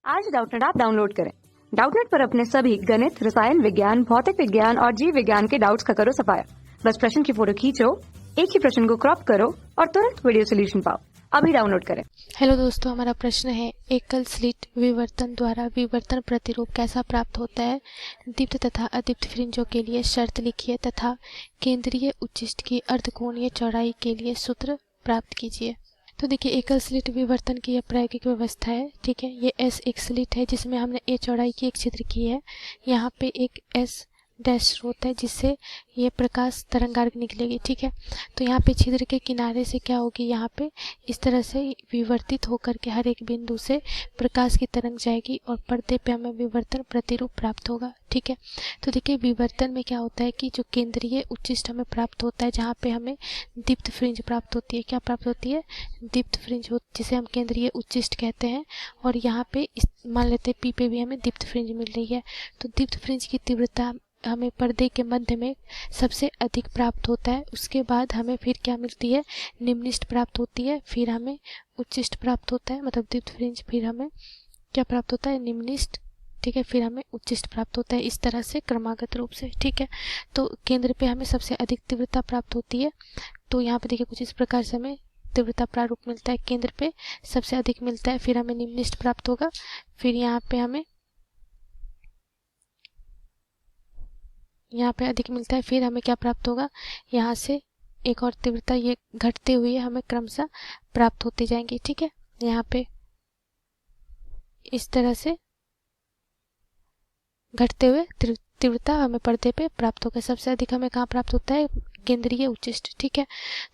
आज Doubtnut app download करें। Doubtnut पर अपने सभी गणित, रसायन विज्ञान, भौतिक विज्ञान और जीव विज्ञान के डाउट्स का करो सफाया। बस प्रश्न की फोटो खींचो, एक ही प्रश्न को क्रॉप करो और तुरंत वीडियो सोल्यूशन पाओ। अभी डाउनलोड करें। हेलो दोस्तों, हमारा प्रश्न है एकल स्लिट विवर्तन द्वारा विवर्तन प्रतिरूप कैसा प्राप्त होता है। दीप्त तथा अदीप्त फ्रिंजों के लिए शर्त लिखिए तथा केंद्रीय उच्चिष्ट की अर्धकोणीय चौड़ाई के लिए सूत्र प्राप्त कीजिए। तो देखिए, एकल स्लिट विवर्तन की यह प्रायोगिक व्यवस्था है। ठीक है, ये एस एक स्लिट है जिसमें हमने ए चौड़ाई की एक छिद्र की है। यहाँ पे एक एस डैश स्रोत है जिससे ये प्रकाश तरंगार्ग निकलेगी। ठीक है, तो यहाँ पे छिद्र के किनारे से क्या होगी, यहाँ पे इस तरह से विवर्तित होकर के हर एक बिंदु से प्रकाश की तरंग जाएगी और पर्दे पे हमें विवर्तन प्रतिरूप प्राप्त होगा। ठीक है, तो देखिए विवर्तन में क्या होता है कि जो केंद्रीय उच्चिष्ट हमें प्राप्त होता है, जहाँ पे हमें दीप्त फ्रिंज प्राप्त होती है। क्या प्राप्त होती है? दीप्त फ्रिंज, जिसे हम केंद्रीय उच्चिष्ट कहते हैं। और यहाँ पे मान लेते हैं पी पे भी हमें दीप्त फ्रिंज मिल रही है। तो दीप्त फ्रिंज की तीव्रता हमें पर्दे के मध्य में सबसे अधिक प्राप्त होता है। उसके बाद हमें फिर क्या मिलती है? निम्निष्ट प्राप्त होती है, फिर हमें उच्चिष्ट प्राप्त होता है, मतलब दीप्त फ्रिंज, फिर हमें क्या प्राप्त होता है? निम्निष्ट। ठीक है, फिर हमें उच्चिष्ट प्राप्त होता है, इस तरह से क्रमागत रूप से। ठीक है, तो केंद्र पे हमें सबसे अधिक तीव्रता प्राप्त होती है। तो यहाँ पे देखिए कुछ इस प्रकार से हमें तीव्रता प्रारूप मिलता है, केंद्र पे सबसे अधिक मिलता है, फिर हमें निम्निष्ट प्राप्त होगा, फिर यहाँ पे अधिक मिलता है, फिर हमें क्या प्राप्त होगा? यहाँ से एक और तीव्रता ये घटते हुए हमें क्रमशः प्राप्त होती जाएंगी। ठीक है, यहाँ पे इस तरह से घटते हुए तीव्रता हमें पर्दे पे प्राप्त होगा। सबसे अधिक हमें कहाँ प्राप्त होता है? केंद्रीय उच्चिष्ट। ठीक है,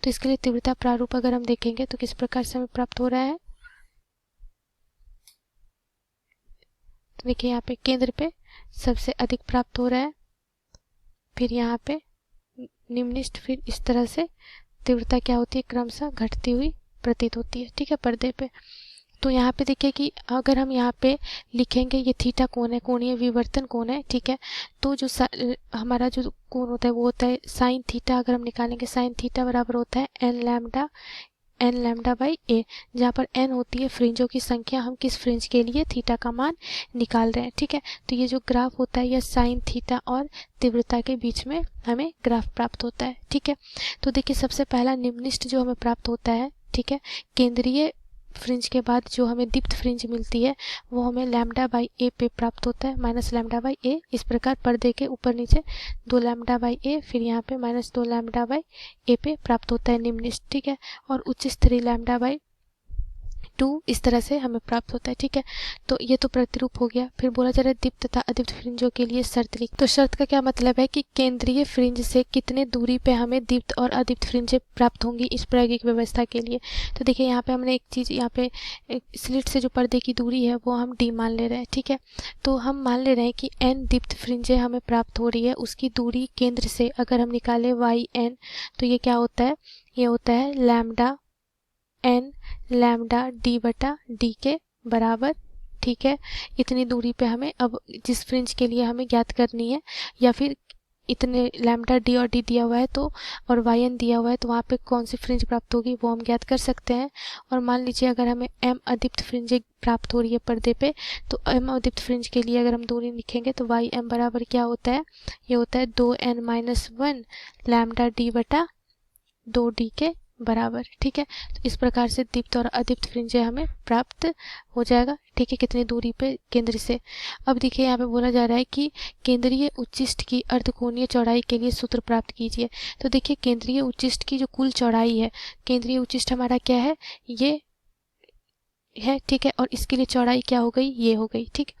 तो इसके लिए तीव्रता प्रारूप अगर हम देखेंगे तो किस प्रकार से हमें प्राप्त हो रहा है। तो देखिए यहाँ पे केंद्र पे सबसे अधिक प्राप्त हो रहा है, फिर यहाँ पे निम्निष्ट, फिर इस तरह से तीव्रता क्या होती है? क्रमशः घटती हुई प्रतीत होती है। ठीक है, पर्दे पे। तो यहाँ पे देखिए कि अगर हम यहाँ पे लिखेंगे, ये थीटा कोण है, कोणीय विवर्तन कोण है। ठीक है, तो जो हमारा जो कोण होता है वो होता है साइन थीटा। अगर हम निकालेंगे साइन थीटा बराबर होता है एन लैम्डा बाई ए, जहाँ पर एन होती है फ्रिंजों की संख्या, हम किस फ्रिंज के लिए थीटा का मान निकाल रहे हैं। ठीक है, तो ये जो ग्राफ होता है यह साइन थीटा और तीव्रता के बीच में हमें ग्राफ प्राप्त होता है। ठीक है, तो देखिए सबसे पहला निम्निष्ट जो हमें प्राप्त होता है, ठीक है, केंद्रीय फ्रिंज के बाद जो हमें दीप्त फ्रिंज मिलती है वो हमें लैम्डा बाई ए पे प्राप्त होता है, माइनस लैम्डा बाई ए। इस प्रकार पर्दे के ऊपर नीचे 2 लैम्डा बाई ए, फिर यहाँ पे माइनस 2 लैम्डा बाई ए पे प्राप्त होता है निम्निष्ट। ठीक है, और उच्च 3 लैम्डा बाई 2 इस तरह से हमें प्राप्त होता है। ठीक है, तो ये तो प्रतिरूप हो गया। फिर बोला जा रहा है दीप्त तथा अदीप्त फ्रिंजों के लिए शर्त लिख। तो शर्त का क्या मतलब है कि केंद्रीय फ्रिंज से कितने दूरी पे हमें दीप्त और अदीप्त फ्रिंजें प्राप्त होंगी इस प्रायोगिक व्यवस्था के लिए। तो देखिए यहाँ पे हमने एक चीज, यहाँ पे स्लिट से जो पर्दे की दूरी है वो हम डी मान ले रहे हैं। ठीक है, तो हम मान ले रहे हैं कि एन दीप्त फ्रिंजें हमें प्राप्त हो रही है, उसकी दूरी केंद्र से अगर हम निकाले वाई एन, तो ये क्या होता है? ये होता है लैम्डा एन लैम्डा डी बटा डी के बराबर। ठीक है, इतनी दूरी पे हमें अब जिस फ्रिंज के लिए हमें ज्ञात करनी है, या फिर इतने लैम्डा डी और डी दिया हुआ है तो, और वाई एन दिया हुआ है, तो वहाँ पे कौन सी फ्रिंज प्राप्त होगी वो हम ज्ञात कर सकते हैं। और मान लीजिए अगर हमें एम अदीप्त फ्रिंज प्राप्त हो रही है पर्दे पे, तो एम अदीप्त फ्रिंज के लिए अगर हम दूरी लिखेंगे तो वाई एम बराबर क्या होता है? ये होता है 2n-1 लैम्डा डी बटा 2d के बराबर। ठीक है, तो इस प्रकार से दीप्त और अदीप्त फ्रिंजें हमें प्राप्त हो जाएगा। ठीक है, कितनी दूरी पे? केंद्र से। अब देखिए यहाँ पे बोला जा रहा है कि केंद्रीय उच्चिष्ट की अर्धकोणीय चौड़ाई के लिए सूत्र प्राप्त कीजिए। तो देखिए केंद्रीय उच्चिष्ट की जो कुल चौड़ाई है, केंद्रीय उच्चिष्ट हमारा क्या है? ये है। ठीक है, और इसके लिए चौड़ाई क्या हो गई? ये हो गई। ठीक,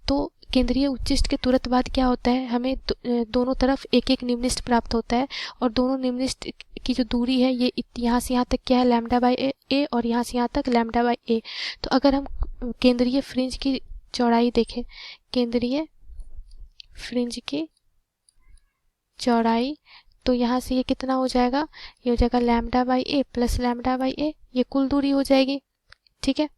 तो केंद्रीय उच्चिष्ट के तुरंत बाद क्या होता है? हमें दोनों तरफ एक एक निम्निष्ट प्राप्त होता है, और दोनों निम्निष्ट की जो दूरी है ये यहाँ से यहाँ तक क्या है? लैम्डा बाई ए, और यहाँ से यहाँ तक लैम्डा बाई ए। तो अगर हम केंद्रीय फ्रिंज की चौड़ाई देखें, केंद्रीय फ्रिंज की चौड़ाई, तो यहाँ से ये कितना हो जाएगा? ये हो जाएगा lambda by a plus lambda by a, ये कुल दूरी हो जाएगी। ठीक है,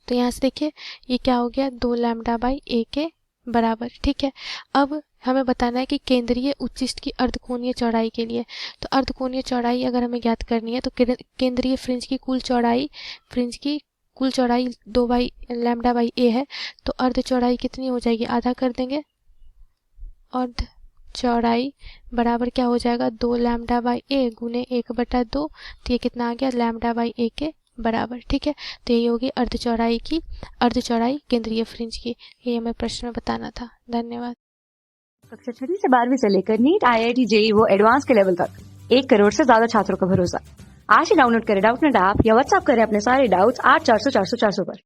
तो यहाँ से देखिए ये क्या हो गया? 2 लैम्डा बाई ए के बराबर। ठीक है, अब हमें बताना है कि केंद्रीय उच्चिष्ट की अर्धकोणीय चौड़ाई के लिए, तो अर्धकोणीय चौड़ाई अगर हमें ज्ञात करनी है तो केंद्रीय फ्रिंज की कुल चौड़ाई, फ्रिंज की कुल चौड़ाई 2/λ/a है, तो अर्ध चौड़ाई कितनी हो जाएगी, आधा कर देंगे। अर्ध चौड़ाई बराबर क्या हो जाएगा, 2λ/a गुने 1/2, तो ये कितना आ गया, λ/a के बराबर। ठीक है, तो यही होगी अर्ध चौड़ाई केंद्रीय फ्रिंज की। ये हमें प्रश्न में बताना था। धन्यवाद। कक्षा 6वीं से 12वीं से लेकर नीट, IIT, JEE वो एडवांस के लेवल तक 1 करोड़ से ज्यादा छात्रों का भरोसा। आज ही डाउनलोड करें डाउटनेट ऐप या व्हाट्सएप करें अपने सारे डाउट्स 8400 400 400 पर।